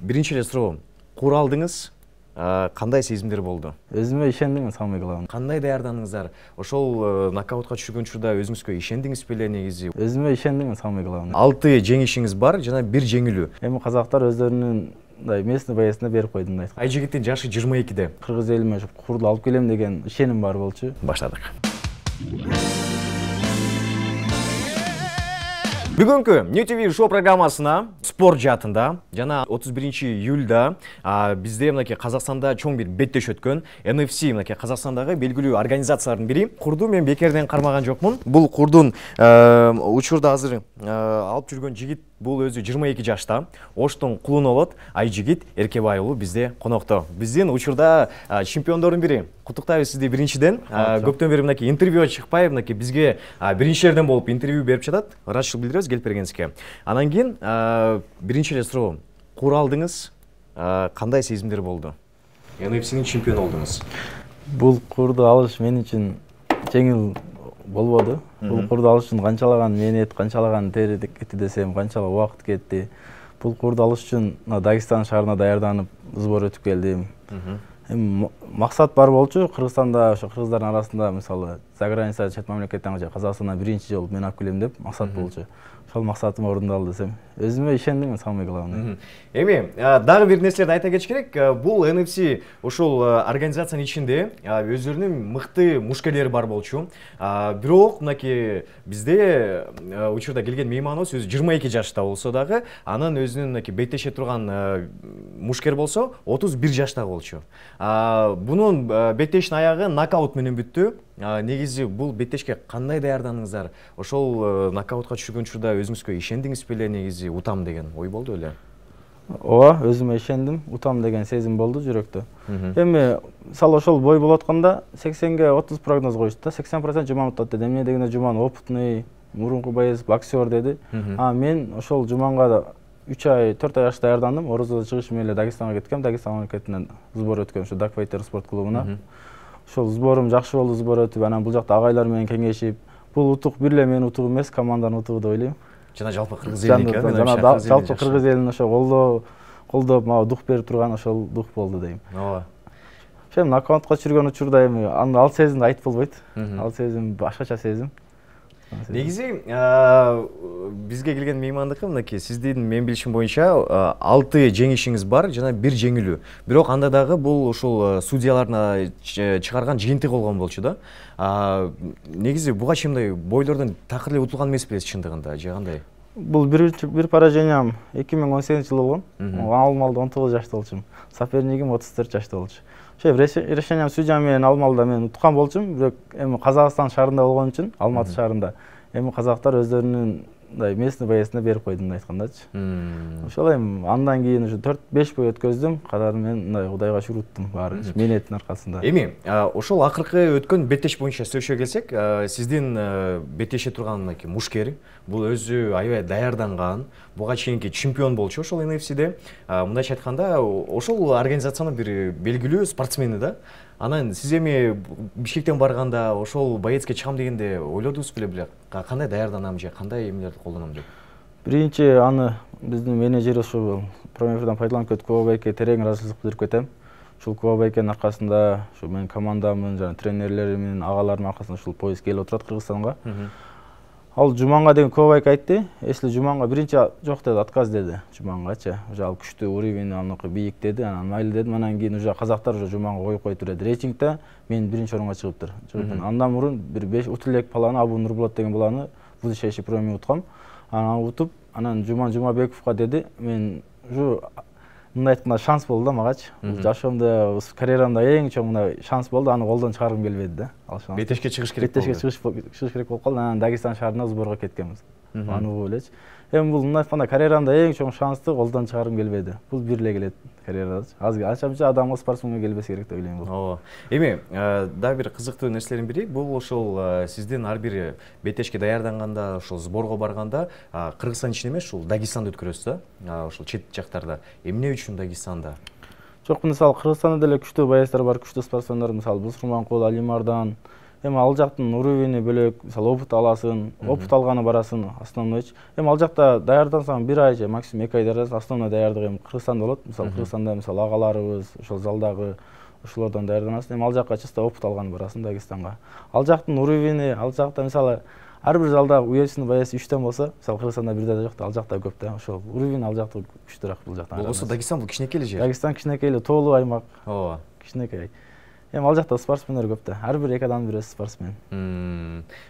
Биринчи эле суроо. Кура алдыңыз? Кандай сезимдер болду? Өзүмө ишендим, салмай калам. Кандай даярдандыңыздар? Ошол нокаутка түшүргөн учурда өзүңүзгө ишендиңиз беле негизи? Өзүмө ишендим, салмай калам. 6 жеңишиңиз бар жана 1 жеңилүү. Эми казактар өздөрүнүн местный боесуна берип койду дейт. Айжигиттин жашы 22-де. Кыргыз элиме курду алып келем деген ишеним бар болчу. Баштадык. Бүгүнкү New TV шоу программасына спорт жаатында жана 31-июлда бизде мынакей Казакстанда чоң бир беттеш өткөн NFC мынакей Казакстандагы белгилүү организациялардын бири. Курду мен бекерден кармаган жокмун. Бул курдун учурда азыр алып жүргөн жигит бул өзү 22 жашта. Оштун кулуну болот. Айжигит Эркебай уулу бизде конокто. Биздин учурда чемпиондордун бири. Куттуктайбыз сизди биринчиден. Көптөн бери мынакей интервью чыкпай, мынакей бизге биринчилерден болуп интервью берип жатат. Ырайчылык билдиребиз келип бергениңизге. Анан кийин биринчи эле суроо. Кура алдыңыз? Кандай сезимдер болду? NFC'нин чемпиону болдуңуз. Бул курду алыш мен үчүн жеңил болбоду. Бул курду алыш үчүн канчалаган мээнет, канчалаган тери кетти десем, канчалык убакыт кетти. Бул курду алыш үчүн Дагестан шаарына даярданып, сбор өтүп келдим. Эми максат бар болчу. Кыргызстанда, ошо кыргыздардын арасында мисалы заграница чет мамлекеттен Казакстандан биринчи жолу мен алып келем деп максат болчу. Ошол максатым орундалды десем. Өзүмө ишендим, салмай калам. Эми дагы бир нерселерди айта кетиш керек. Бул NFC ошол организациянын ичинде өздөрүнүн мыкты мушкерлери бар болчу. Бирок мынакей бизде учурда келген мейманыбыз өзү 22 жашта болсо дагы, анын өзүнүн мынакей беттеше турган мушкер болсо 31 жашта болчу. Бунун беттештин аягы нокаут менен бүттү. Негизи бул беттешке кандай даярдандыңыздар? Ошол нокаутка түшүргөн учурда өзүңүзгө ишендиңиз беле, негизи утам деген ой болду эле? Ооба, өзүмө ишендим, утам деген сезим болду жүрөктө. Эми мисалы ошол бой болуп атканда 80ге 30 прогноз коюшту да, 80% Жуман утат деди. Эмне дегенде Жуман опытный, мурунку боец, боксер деди. Мен ошол Жуманга 3 ай, 4 ай даярдандым. Орозодо чыгышым эле Дагестанга кеткем. Дагестан мамлекетинен сбор өткөм ушу Дагфайтер спорт клубуна. Ошол сборум жакшы болду, сбор өтүп, анан бул жакта агайлар менен кеңешип, бул утук бир эле менин утугум эмес, команданын утугу деп ойлойм. Жана жалпы кыргыз элиники, жана жалпы кыргыз элинин ошо колдоп, мага дух берип турган ошол дух болду дейм. Ооба. Ошо нокаутка түшүргөн учурда эми ал сезимди айтып болбойт. Ал сезим башкача сезим. Негизи бизге келген меймандыкы мынакей сиздин мен билишим боюнча 6 жеңишиңиз бар жана 1 жеңилүү. Бирок анда дагы бул ушул судьялардын чыгарган жыйынтыгы болгон болчу да. Негизи буга чейин бойлордон такыр эле утулган эмес белес чындыгында, же кандай? Бул бир поражениям 2018-жылы болгон. Алмалда 19 жашта болчумун. Сопернигим 34 жашта болчу. Ошо решениям судья менен Алмалда мен уткан болчумун, бирок эми Казакстан шаарында болгон үчүн, Алматы шаарында. Эми казактар өздөрүнүн местный боесуна берип койду деп айткандачы. Ошол эми андан кийин ушу 4-5 бой өткөздүм. Кадарын мен мындай Кудайга шүгүр туттум баары мээнеттин аркасында. Эми ошол акыркы өткөн беттеш боюнча сөзгө келсек, сиздин беттеше турган мынакей мушкер бул өзү аябай даярданган, буга чейинки чемпион болчу ошол NFC-де. Мындайча айтканда, ошол организациянын бир белгилүү спортсмени да. Анан сиз эми Бишкектен барганда ошол боецке чыгам дегенде ойлодуңуз беле, кандай даярданам же кандай эмнелерди колдоном деп? Биринчи аны биздин менеджер ошол промоутерден пайдаланып кетип Кубабайке терең ыраазычылык билдирип кетем. Ушул Кубабайкенин аркасында, ушу менин командамдын жана тренерлеримдин, агаларымдын аркасында ушул пояс келип отурат Кыргызстанга. Ал Жуманга деген Кубабайка айтты. Если Жуманга биринчи жок деди, отказ деди Жумангачы. Уже ал күчтүү уровень, аныкы бийик деди, анан майлы дедим. Анан кийин уже казактар уже Жуманга коюп койтур деди. Рейтингде мен биринчи орунга чыгыптыр. Андан мурун бир 5 утулек баланы, Абу Нурбулат деген баланы высший проме уткам. Анан утуп, анан Жуман Жумабековго деди. Мен уже мындай айтканда шанс болду да магачы. Жашоомдо, карьерамда эң чоң мындай шанс болду, аны колдон чыгаргым келбеди да. Беттешке чыгыш керек болду. Беттешке чыгыш керек болуп калды. Анан Дагестан шаарына сборго кеткенбиз. Аны угуп элечи. Эми бул мындай айтканда карьерамда эң чоң шансты колдон чыгаргым келбеди. Бул бир эле келет карьерадачы. Анча-мынча адамга спортсменге келбеш керек деп ойлойм бул. Ооба. Эми дагы бир кызыктуу нерселердин бири бул ошол сиздин ар бир беттешке даярданганда, ошол сборго барганда Кыргызстан ичинде эмес, ушул Дагестанда өткөрөсүз да? Ошол чет жактарда. Эмне үчүн Дагестанда? Жок, мисалы Кыргызстанда деле күчтүү боецтер бар, күчтүү спортсмендер, мисалы Бусурманкул, Алимардан, Эми ал жактын уровени бөлөк, мисалы опыт аласың, опыт алганы барасың, основнойчу. Эми ал жакта даярдансаң 1 ай же максимум 2 ай даярдансаң, основной даярдык эми Кыргызстанда болот. Мисалы Кыргызстанда мисалы агаларыбыз, ошол залдагы ошолордон даярданасың. Эми ал жакка чисто опыт алганы барасың Дагестанга. Ал жактын уровени, ал жакта мисалы ар бир залда уефсинин баясы 3төн болсо, мисалы Кыргызстанда 1 да жок, ал жакта көп да. Ошол уровень ал жакта күчтүүрөөк бул жактан. Бул болсо Дагестан бул кичинекей эле жер. Дагестан кичинекей эле, тоолуу аймак. Ооба. Кичинекей. Эми ал жакта спортсмендер көп да. Ар бир 2 адамдын бири спортсмен.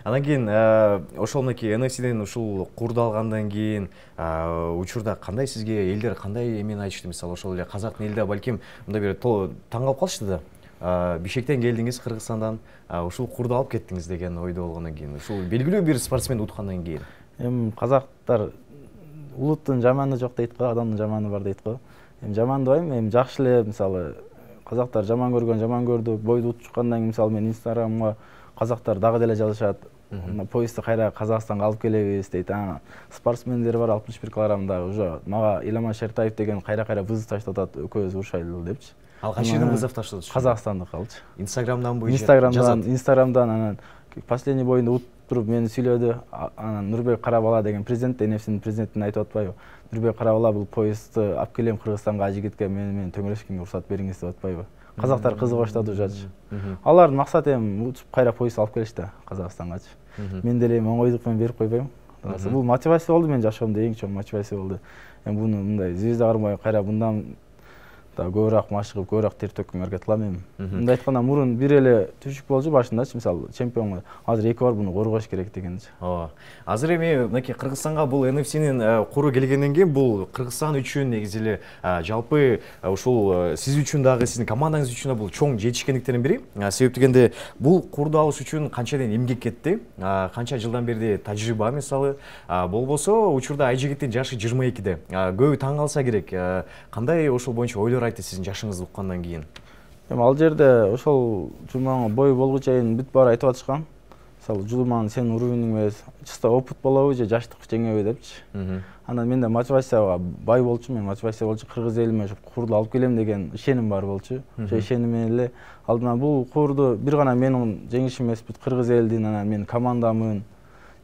Анан кийин ошол мынакей NFC-ден ушул курду алгандан кийин учурда кандай сизге элдер кандай эмени айтышты? Мисалы ошол эле казактын элде балким мындай бир таң калып калышты да. Бишкектен келдиңиз Кыргызстандан, ушул курду алып кеттиңиз деген ойдо болгондон кийин, ушул белгилүү бир спортсмен уткандан кийин. Эми казактар улуттун жаманы жок дейт го, адамдын жаманы бар дейт го. Эми жамандабайм, эми жакшы эле мисалы казактар жаман көргөн жаман көрдү, бойду утуп чыккандан кийин мисалы мен Инстаграмга казактар дагы деле жазышат. Поездди кайра Казакстанга алып келебиз дейт. Спортсмендер бар 61 килограммдагы уже мага Иламан Шертаев деген кайра вызов таштап атат, экөөбүз урушайлы депчи. Ал качерден вызов таштады? Казакстандык алчы. Инстаграмдан буюнча Инстаграмдан анан последний боюнда утуп туруп мени сүйлөдү. Анан Нурбек Карабала деген президент, NFC-нин президентине айтып атпайбы? Нурбек Карабала бул поездди алып келем Кыргызстанга, жигитке менин төңөлөшкөнгө уруксат бериңиз деп атпайбы? Казактар кызыгып жатчы. Алардын максаты эми утуп кайра поезд алып келишти Казакстангачы. Мен деле эми оңойлук менен берип койбойм. Бул мотивация болду менин жашоомдо, эң чоң мотивация болду. Эми буну мындай звезда кармай кайра мындан да көбүрөөк машыгып, көбүрөөк тер төккөнгө аракет кылам эми. Мындай айтканда мурун бир эле түшүк болчу башындачы, мисалы чемпионго. Азыр 2 бар буну коргош керек дегенчи. Ооба. Азыр эми мынакей Кыргызстанга бул NFC-нин куру келгенден кийин бул Кыргызстан үчүн негизи эле жалпы ушул сиз үчүн дагы, сиздин командаңыз үчүн да бул чоң жетишкендиктердин бири. Себеп дегенде бул курду алыш үчүн канчадан эмгек кетти, канча жылдан бери тажрыйба мисалы, болбосо учурда Айжигиттин жашы 22де. Көбү таң калса керек. Кандай ошол боюнча ойлор айтты сиздин жашыңызды уккандан кийин? Эми ал жерде ошол Жумаң бой болгучу чейин бүт баары айтып атышкан. Мисалы Жумаң сенин уровениң эмес, чисто опыт болобу же жаштык жеңеби депчи. Анан менде мотивацияга бай болчу, мен мотивация болчу, кыргыз элиме курду алып келем деген ишеним бар болчу. Ошо ишеним менен эле алдыман бул курду бир гана менин жеңишим эмес, бүт кыргыз элдин, анан менин командамдын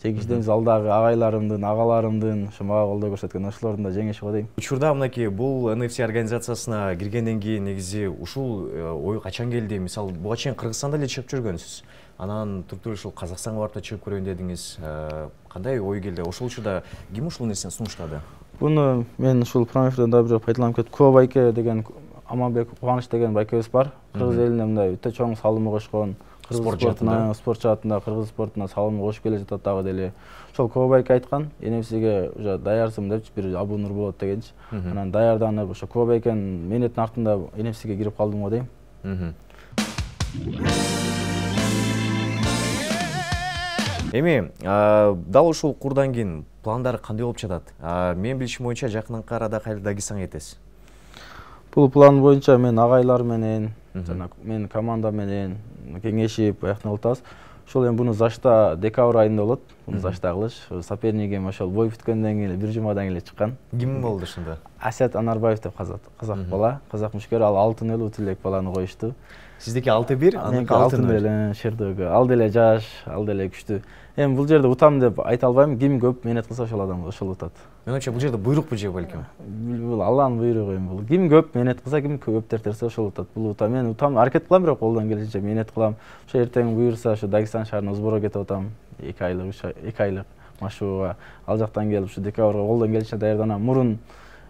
жеңиштерибиз, алдагы агайларымдын, агаларымдын, ошо мага колдоо көрсөткөн ошолордун да жеңиши го дейм. Учурда мынакей бул NFC организациясына киргенден кийин негизи ушул ой качан келди? Мисалы буга чейин Кыргызстанда эле чыгып жүргөнсүз. Анан туруп ушул Казакстанга барып да чыгып көрөйүн дедиңиз. Кандай ой келди? Ошол учурда ким ушул нерсени сунуштады? Буну мен ушул промоушендан да бир пайдаланып кетип, Куба байке деген Аманбек Кубаныч деген байкебиз бар. Кыргыз элине мындай өтө чоң салымы кошкон. Спорт жаатында, кыргыз спортуна салымы кошуп келе жатат дагы деле. Ошол Куба байке айткан, NFC-ге уже даярсың депчи, бир Абу Нур болот дегенчи. Анан даярданып, ошо Куба байкенин мээнеттин артында NFC-ге кирип калдым го дейм. Эми дал ушул курдан кийин пландар кандай болуп жатат? Мен билишим боюнча жакынкы арада кайра Дагестанга кетесиз. Бул план боюнча мен агайлар менен, жана менин команда менен кеңешип аяктан атабыз. Ошол эми буну Зашта декабрь айында болот. Буну Зашта кылыш. Сапернигим ошол бой бүткөндөн кийин бир жумадан кийин чыккан. Ким болду ошондо? Асет Анарбаев деп казак бала, казак мушкер, ал алтын элүү тилек баланы коюшту. Сиздики 6-1, аныкы алтын эле Шердөөгө. Ал деле жаш, ал деле күчтүү. Эми бул жерде утам деп айта албайм, ким көп менет кылса ошол адам ошол утат. Менимче бул жерде буйрукпу же балким? Бул Алланын буйругу эми бул. Ким көп менет кылса, ким көп тертерсе ошол утат. Бул утам. Мен утам аракет кылам, бирок колдон келишинче менет кылам. Ошо эртең буйрса ошо Дагестан шаарына сборго кетип атам. 2 айлык машыгууга. Ал жактан келип ушу декабрга колдон келишинче даярданам. Мурун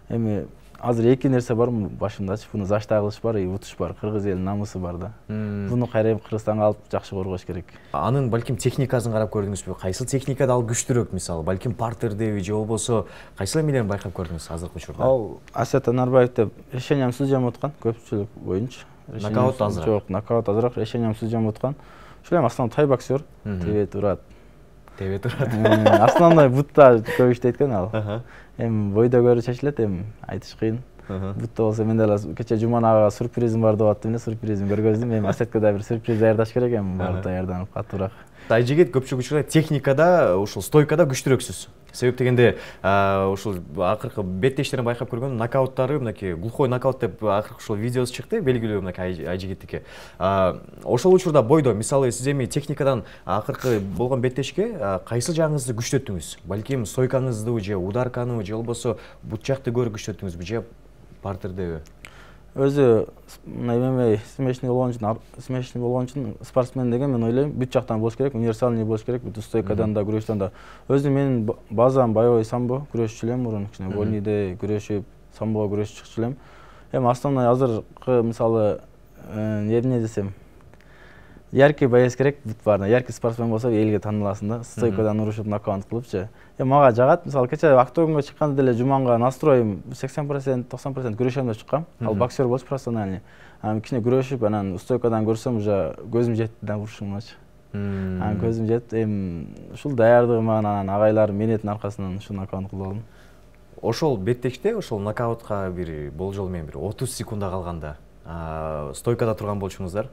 эми азыр 2 нерсе бар башымдачы. Буну Зашта кылыш бар, утуш бар, кыргыз элинин намысы бар да. Буну кайра Кыргызстанга алып жакшы коргош керек. Анын балким техникасын карап көрдүңүзбү? Кайсы техникада ал күчтүүрөөк, мисалы, балким партердеби же болбосо кайсы эмелерин байкап көрдүңүз азыркы учурда? Ал Асет Анарбаев деп решением судьям уткан, көпчүлүк боюнча. Нокаут азыраак. Жок, нокаут азыраак, решением судьям уткан. Ошол эми основной тай боксер, тебет урат. Основной бутта көп иштейт экен ал. Эми бойдо көрү чечилет, эми айтыш кыйын. Бутта болсо мен деле кече Жуман агага сюрпризим бар деп аттым, сюрпризин көргөздүм. Эми Асетке да бир сюрприз даярдаш керек, эми барып даярданып катуураак. Айжигит көпчүлүк учурда техникада, ушул стойкада күчтүүрөксүз. Себеп дегенде ушул акыркы беттештерин байкап көргөн нокауттары мынакей глухой нокаут деп акыркы ушул видеосу чыкты, белгилүү мынакей айжигиттики. Ошол учурда бойдо мисалы сиз эми техникадан акыркы болгон беттешке кайсы жагыңызды күчтөттүңүз? Балким стойкаңызды же ударканы же болбосо бут жакты көрүп күчтөттүңүзбү же партердеби? Өзү ММА смешный болгон үчүн спортсмен деген мен ойлойм бүт жактан болуш керек, универсальный болуш керек, бүт стойкадан да, күрөштөн да. Өзү менин базам боевой самбо күрөшчү элем, мурун кичине вольныйде күрөшүп, самбого күрөшүп чыкчу элем. Эми основной азыркы мисалы эмне десем, яркий боец керек бүт баарына. Яркий спортсмен болсо элге тааныласың да, стойкадан урушуп нокаут кылыпчы. Мага жагат, мисалы кече октагонго чыкканда деле жуманга настроим 80%, 90% күрөшөм деп чыккам. Ал боксер болчу профессиональный. Кичине күрөшүп, анан стойкадан көрсөм уже көзүм жетти да урушумачы. Көзүм жетти. Ушул даярдыгыма анан агайларым менетин аркасынан ушу нокаут кылып алдым. Ошол беттеште ошол нокаутка бир болжол менен бир 30 секунда калганда стойкада турган болчуңуздар.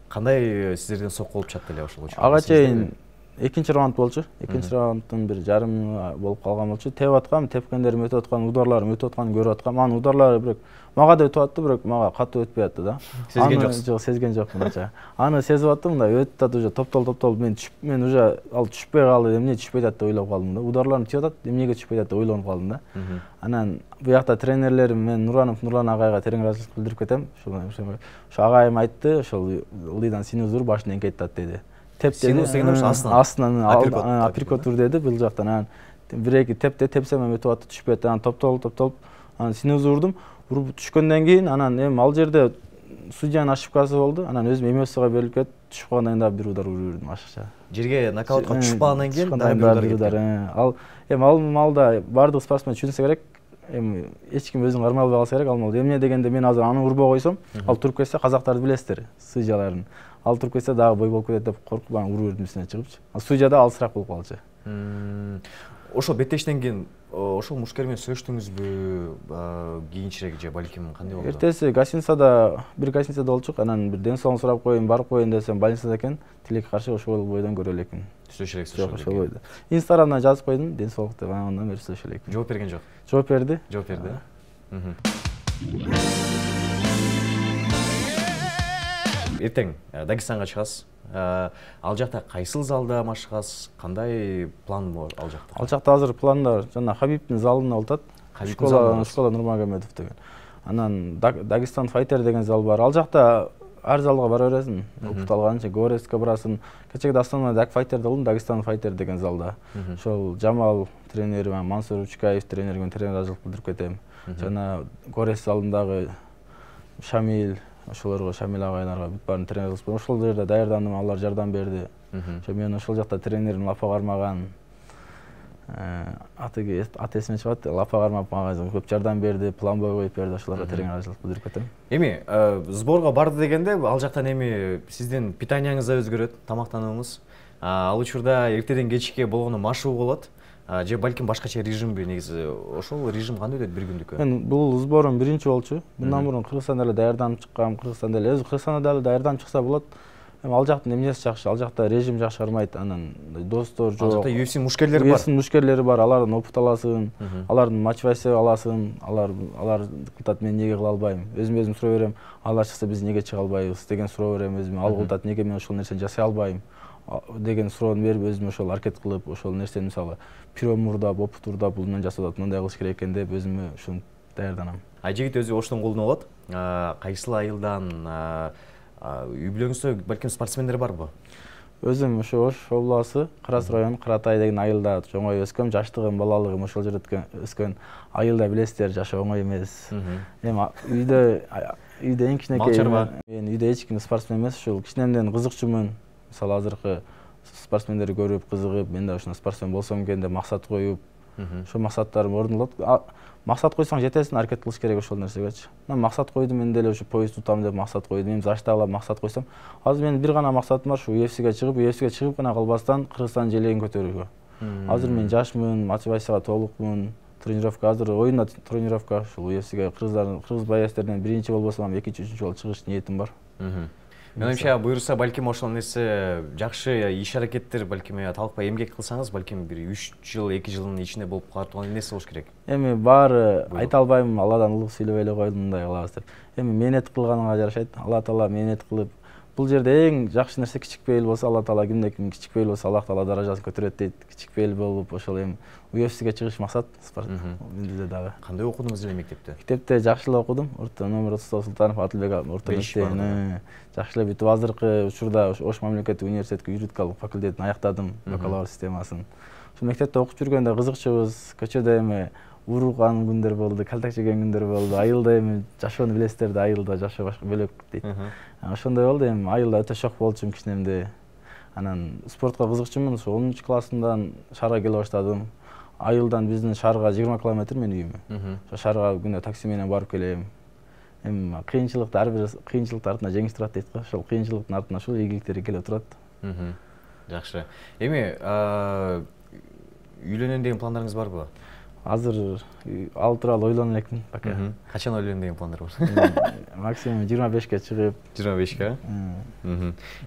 Кандай сиздерден сокку болуп чыкты эле ошол учурда? Ага чейин экинчи раунд болчу. Экинчи раундтун бир жарым болуп калган болчу. Теп аткам, тепкендерим өтүп аткан, ударларым өтүп атканын көрүп аткам. Анын ударлары бирок мага да өтүп атты, бирок мага катуу өтпөй атты да. Сезген жоксуз? Жок, сезген жокмун ача. Аны сезип аттым да, өтүп атты уже топтол мен уже ал түшпөй калды, эмне түшпөйт атты ойлоп калдым да. Ударларым тийип атат, эмнеге түшпөйт атты ойлонуп калдым да. Анан буякта тренерлерим мен Нурлан агайга терең ыраазычылык билдирип кетем. Ошо агайым айтты, ошол ылдыйдан синус уруп башын эңкейт деди. Синус деген астынан апперкот ур деди бул жактан. Анан бир-эки тепсем өтүп атты, түшпөйт. Анан топтолуп анан синус урдум. Уруп түшкөндөн кийин анан ал жерде судьянын ошибкасы болду. Анан өзүм эмоцияга берилип кетип, түшүп калгандан кийин дагы бир удар уруп жүрдүм ашыкча. Жерге нокаутка түшпагандан кийин дагы бир удар кетти. Ал малда бардык спортсмен түшүнсө керек. Эч ким өзүн кармай албай калса керек. Ал малда эмне дегенде мен азыр аны урбой койсом, ал туруп кетсе, казактарды билесиздер, судьяларын. Ал туруп кетсе дагы бой болуп кетет деп коркуп анан уруп бердим үстүнө чыгыпчы. Судья да алысыраак болуп калчу. Ошол беттештен кийин ошол мушкер менен сүйлөштүңүзбү кийинчерээк же балким кандай болду? Эртеси бир гостиницада болчук, анан бир ден соолугун сурап коеюн, барып коеюн десем, больницада экен. Тилекке каршы ошол бойдон көрө элекмин. Сүйлөшө элексиз ошол бойдо. Инстаграмдан жазып койдум, ден соолук деп, андан бери сүйлөшө элекмин. Жооп берген жок? Жооп берди. Эртең Дагестанга чыгасыз. Ал жакта кайсыл залда машыгасыз? Кандай план бар ал жакта? Ал жакта азыр пландар жана Хабибтин залында болот. Школа Нурмагомедов деген. Анан Дагестан Fighter деген зал бар. Ал жакта ар залга бара бересиң. Опыт алганча Горецке барасың. Кечеге Астанада Даг Fighter'да болдум, Дагестан Fighter деген залда. Ошол Жамал тренери, Мансур Учкаев тренерге терең ыраазычылык билдирип кетем. Жана Горец залындагы Шамил, ошолорго Шамил агайларга бүт баарын тренер кылып, ошол жерде даярдандым, алар жардам берди. Мен ошол жакта тренерим Лапа Кармаган, аты эсиме чыгат, Лапа Кармап мага көп жардам берди, планбой коюп берди, ошолорго терең ыраазычылык билдирип кетем. Эми сборго барды дегенде ал жактан эми сиздин питанияңыз да өзгөрөт, тамактанууңуз. Ал учурда эртеден кечке болгону машыгуу болот. Же балким башкача режимби негизи? Ошол режим кандай өтөт бир күндүккө? Мен бул сборум биринчи болчу. Мындан мурун Кыргызстанда эле даярданып чыккам, Кыргызстанда дагы даярданып чыкса болот. Эми ал жактын эмнеси жакшы? Ал жакта режим жакшырмайт, анан достор жок. Ал жакта UFC мушкерлери бар. UFC мушкерлери бар, алардан опыт аласың, алардын мотивация аласың, алар кылтат, мен неге кыла албайм? Өзүм сурай берем, алар чыкса биз неге чыга албайбыз деген суроо берем өзүмө. Ал кылтат, неге мен ошол нерсени жасай албайм? Деген суроону берип, өзүм ошол аракет кылып, ошол нерсени мисалы пиром урдап, опыт урдап, бул менен жасалат, мындай кылыш керек экен деп өзүмө ушуну даярданам. Жигит өзү оштон колдоно алат. Кайсыл айылдан үй бүлөңүздө балким спортсмендер барбы? Өзүм ошо Ош областы, Карас району Каратай деген айылда чоңоюп өскөм, жаштыгым, балалыгым ошол жерде өскөн. Айылда билесиздер, жашоо оңой эмес. Эми үйдө эң кичинекей, мен үйдө эч ким спортсмен эмес, ушул кичинемден кызыкчумун. Мисалы азыркы спортсмендерди көрүп, кызыгып, мен да ушундай спортсмен болсом экен деп максат коюп, ошол максаттарым орундалат. Максат койсоң жетесиң, аракет кылыш керек ошол нерсегечи. Мен максат койдум, мен деле ушу поезд тутам деп максат койдум. Эми заштагыла максат койсом, азыр менин бир гана максатым бар, ушу UFC'ге чыгып гана калбастан Кыргызстан желегин көтөрүүгө. Азыр мен жашмын, мотивацияга толукмун. Тренировка азыр оюнда тренировка, ушул UFC'ге кыргыз боецтерден биринчи болбосом, экинчи, үчүнчү болуп чыгыш ниетим бар. Менимче буюрса балким ошол нерсе жакшы иш аракеттер балким талкпай эмгек кылсаңыз балким бир 3 жыл 2 жылдын ичинде болуп калат турган нерсе болуш керек. Эми баары айта албайм, Алладан улук сүйлөп эле койдум мындай кылабыз деп. Эми мээнет кылганга жарашат. Алла таала мээнет кылып, бул жерде эң жакшы нерсе кичик пейил болсо, Алла таала кимде ким кичик пейил болсо, Аллах таала даражасын көтөрөт дейт. Кичик пейил болуп, ошол эми UFC'ге чыгыш максат. Менде дагы. Кандай окудуңуз эле мектепте? Мектепте жакшы эле окудум. Орто номер 30 Султанов Атылбек орто мектебин жакшы эле бүтүп, азыркы учурда Ош мамлекеттик университеттик юридикалык факультетин аяктадым, бакалавр системасын. Ошол мектепте окуп жүргөндө кызыкчыбыз, көчөдө эми урукан күндөр болду, калтак жеген күндөр болду. Айылда эми жашоону билесиздер да, айылда жашоо башка бөлөк дейт. Ошондой болду, эми айылда өтө шок болчумун кичинемде. Анан спортко кызыкчумун, ошо 10 классымдан шаарга келе баштадым. Айылдан биздин шаарга 20 километр менин үйүм. Ошо шаарга күнүнө такси менен барып келем. Эми кыйынчылыкты ар бир кыйынчылыктын артынан жеңиш турат дейт го. Ошол кыйынчылыктын артынан ушул ийгиликтер келип турат. Жакшы. Эми үйлөнөм деген пландарыңыз барбы? Азыр ал тууралуу ойлонуп элекмин. Качан ойлонем деген пландар бар? Максимум 25ке чыгып. 25ке?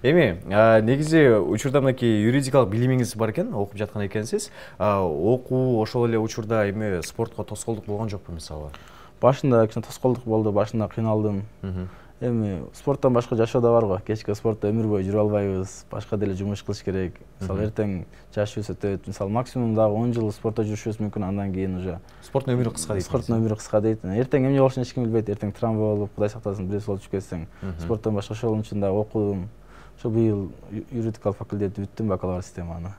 Эми негизи учурда мынакей юридикалык билимиңиз бар экен, окуп жаткан экенсиз. Окуу ошол эле учурда эми спортко тоскоолдук болгон жокпу мисалы? Башында кичине тоскоолдук болду, башында кыйналдым. Эми спорттон башка жашоо да бар го. Кечки спортто өмүр бою жүрө албайбыз. Башка деле жумуш кылыш керек. Мисалы эртең жашыбыз өтөт. Мисалы максимум дагы 10 жыл спортто жүрүшүбүз мүмкүн, андан кийин уже спорттун өмүрү кыска дейт. Спорттун өмүрү кыска дейт. Эртең эмне болушун эч ким билбейт. Эртең травма болуп, Кудай сактасын, бирөөсү болуп чыгып кетсең. Спорттон башка ошол үчүн да окудум. Ошо быйыл юридикалык факультетти бүттүм, бакалавр системаны.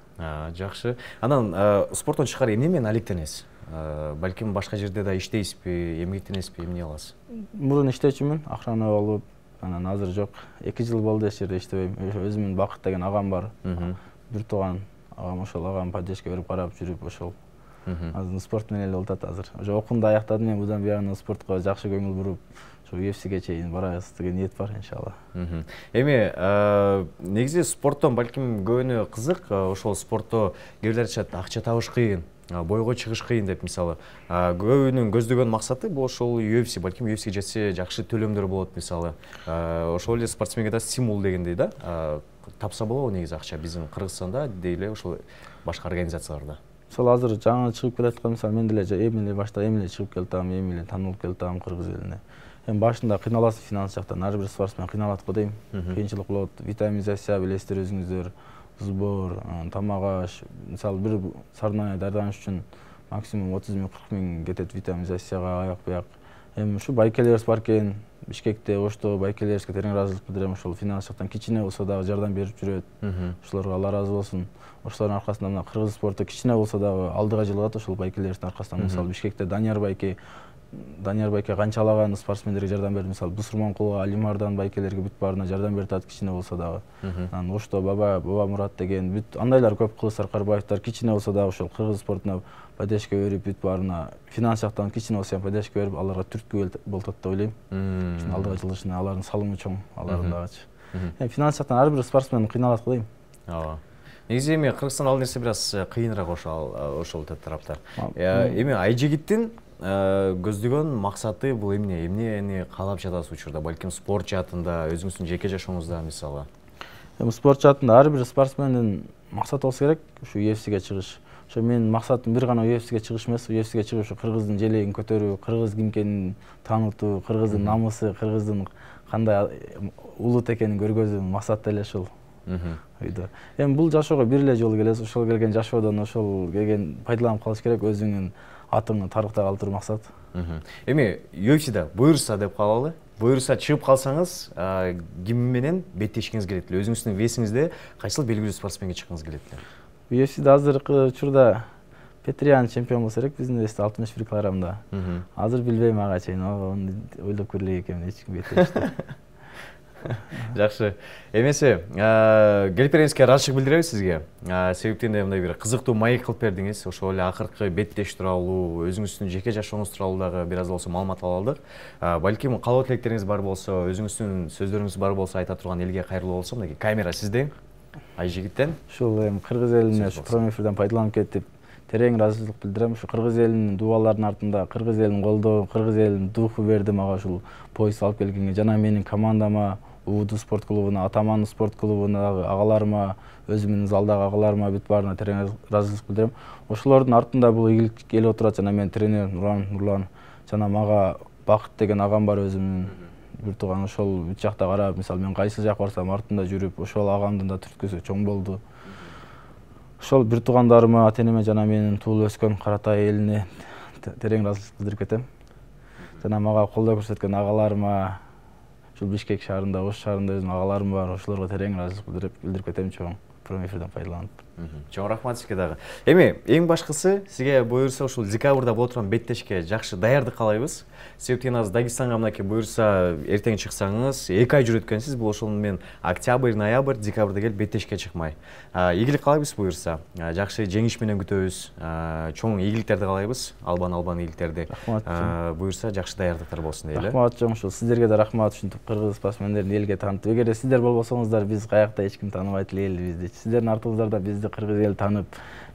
Жакшы. Анан спорттон тышкары эмне менен алектенесиз? Балким башка жерде да иштейсизби, эмгектенесизби, эмне кыласыз? Мурун иштечүмүн, охрана болуп, анан азыр жок. 2 жыл болду эч жерде иштебейм. Өзүмдүн Бакыт деген агам бар. Бир тууган агам, ошол агам поддержка берип карап жүрүп ошол. Азыр спорт менен эле болот азыр. Уже окуумду аяктадым, мен будан буягына спортко жакшы көңүл буруп, ошо UFC'ге чейин барабыз деген ниет бар иншалла. Эми негизи спорттон балким көбүнө кызык, ошол спортто кээ бирлер айтышат, акча табыш кыйын, бойго чыгыш кыйын деп мисалы. Көбүнүн көздөгөн максаты бул ошол UFC, балким UFC'ге жетсе жакшы төлөмдөр болот мисалы. Ошол эле спортсменге да стимул дегендей да. Тапса болобу негизи акча биздин Кыргызстанда дейле ошол башка организацияларда? Мисалы азыр жаңы чыгып келаткан, мисалы мен деле эми эле башта эми эле чыгып келатам, эми эле таанылып келатам кыргыз элине. Эми башында кыйналасың финанс жактан, ар бир спортсмен кыйналат го дейм. Кыйынчылык болот, витаминизация билесиздер өзүңүздөр, сбор, тамак аш, мисалы бир соревнование даярданыш үчүн максимум 30 000 40 000 кетет витаминизацияга, аяк буяк. Эми ушу байкелерибиз бар экен, Бишкекте, Ошто байкелерибизге терең ыраазычылык билдирем. Ошол финанс жактан кичине болсо дагы жардам берип жүрөт. Ошолорго Алла ыраазы болсун. Ошолордун аркасында мына кыргыз спорту кичине болсо дагы алдыга жылгат ошол байкелерибиздин аркасынан. Мисалы Бишкекте Данияр байке канчалаган спортсмендерге жардам берди. Мисалы Бусурманкулга, Алимардан байкелерге бүт баарына жардам берип атат кичине болсо дагы. Анан Ошто Баба Мурат деген бүт андайлар көп, Кылыч Саркарбаевдер кичине болсо дагы ошол кыргыз спортуна поддержка берип бүт баарына финанс жактан кичине болсо поддержка берип аларга түрткү болот деп ойлойм. Алдыга жылышына алардын салымы чоң, алардын дагычы. Финанс жактан ар бир спортсмен кыйналат го дейм. Ооба. Негизи эми Кыргызстанда ал нерсе бир аз кыйыныраак ошол тарапта. Эми Айжигиттин көздөгөн максаты бул эмнени каалап жатасыз учурда? Балким спорт жаатында, өзүңүздүн жеке жашооңузда мисалы. Эми спорт жаатында ар бир спортсмендин максаты болсо керек, ушу UFC'ге чыгыш. Ошо менин максатым бир гана UFC'ге чыгыш эмес, UFC'ге чыгып ушу кыргыздын желегин көтөрүү, кыргыз ким экенин таанытуу, кыргыздын намысы, кыргыздын кандай улут экенин көргөзүү максат эле ушул. Эми бул жашоого бир эле жолу келесиз, ошол келген жашоодон ошол келген пайдаланып калыш керек, өзүңдүн атыңды тарыхта калтыруу максат. Эми UFC'де буюрса деп калалы. Буюрса чыгып калсаңыз, ким менен беттешкиңиз келет эле? Өзүңүздүн весиңизде кайсыл белгилүү спортсменге чыккыңыз келет эле? UFC'де азыркы учурда Петриян чемпион болсо керек, биздин весте 61 килограммда. Азыр билбейм ага чейин, аны ойлоп көрөлүк экен, эч ким беттешти. Жакшы. Эмесе, келип ыраазычылык билдиребиз сизге. Себептен мындай бир кызыктуу маек кылып бердиңиз. Ошол эле акыркы беттеш тууралуу, өзүңүздүн жеке жашооңуз тууралуу дагы бир аз болсо маалымат ала алдык. Балким каалоо тилектериңиз бар болсо, өзүңүздүн сөздөрүңүз бар болсо айта турган элге кайрылуу болсо, мынакей камера сизде. Айжигиттен. Ушул эми кыргыз элине ушу промоэфирден пайдаланып кетип, терең ыраазычылык билдирем. Ушу кыргыз элинин дубаларынын артында, кыргыз элинин колдоо, кыргыз элинин духу берди мага ушул пояс алып келгенге, жана менин командама, УУД спорт клубуна, Атаман спорт клубунагы агаларыма, өзүмдүн залдагы агаларыма бүт баарына терең ыраазычылык билдирем. Ошолордун артында бул ийгилик келип отурат жана мен тренер Нурлан жана мага Бакыт деген агам бар өзүмдүн бир тууган. Ошол бүт жакта карап, мисалы мен кайсы жака барсам артында жүрүп, ошол агамдын да түрткүсү чоң болду. Ошол бир туугандарыма, ата-энеме жана менин туулуп өскөн Каратай элине терең ыраазычылык билдирип кетем. Жана мага колдоо көрсөткөн агаларыма, ушул Бишкек шаарында, Ош шаарында өзүнүн агаларым бар, ошолорго терең ыраазычылык билдирип кетем чоң. Промэфирден пайдаланып. Чоң рахмат сизге дагы. Эми эң башкысы сизге буюрса ушул декабрда боло турган беттешке жакшы даярдык каалайбыз. Себептен азыр Дагестанга мынакей буюрса эртең чыксаңыз 2 ай жүрөт экенсиз. Бул ошол менен октябрь, ноябрь, декабрда келип беттешке чыкмай. Ийгилик каалайбыз буюрса. Жакшы жеңиш менен күтөбүз. Чоң ийгиликтерди каалайбыз. Албан ийгиликтерди. Буюрса жакшы даярдыктар болсун дейли. Рахмат чоң, ушул сиздерге да рахмат, ушинтип кыргыз спортсмендерин элге таанытып. Эгерде сиздер болбосоңуздар, биз каякта эч ким тааныбайт эле бизди. Сиздердин артыңыздарда бизди кыргыз эл таанып,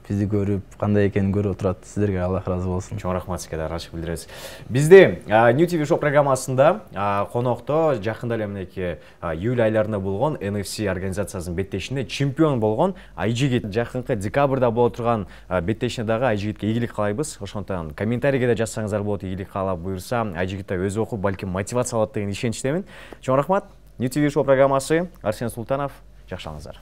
бизди көрүп, кандай экенин көрүп отурат. Сиздерге Аллах ыраазы болсун. Чоң рахмат сизге да, ыраазычылык билдиребиз. Бизде New TV Show программасында конокто жакында эле мынакей июль айларында болгон NFC организациясынын беттешинде чемпион болгон Айжигит. Жакынкы декабрда боло турган беттешине дагы Айжигитке ийгилик каалайбыз. Ошондон комментарийге да жазсаңыздар болот, ийгилик каалап буюрса, Айжигит да өзү окуп, балким мотивация алат деген ишеничтемин. Чоң рахмат. New TV Show программасы, Арсен Султанов. Жакшы алыңыздар.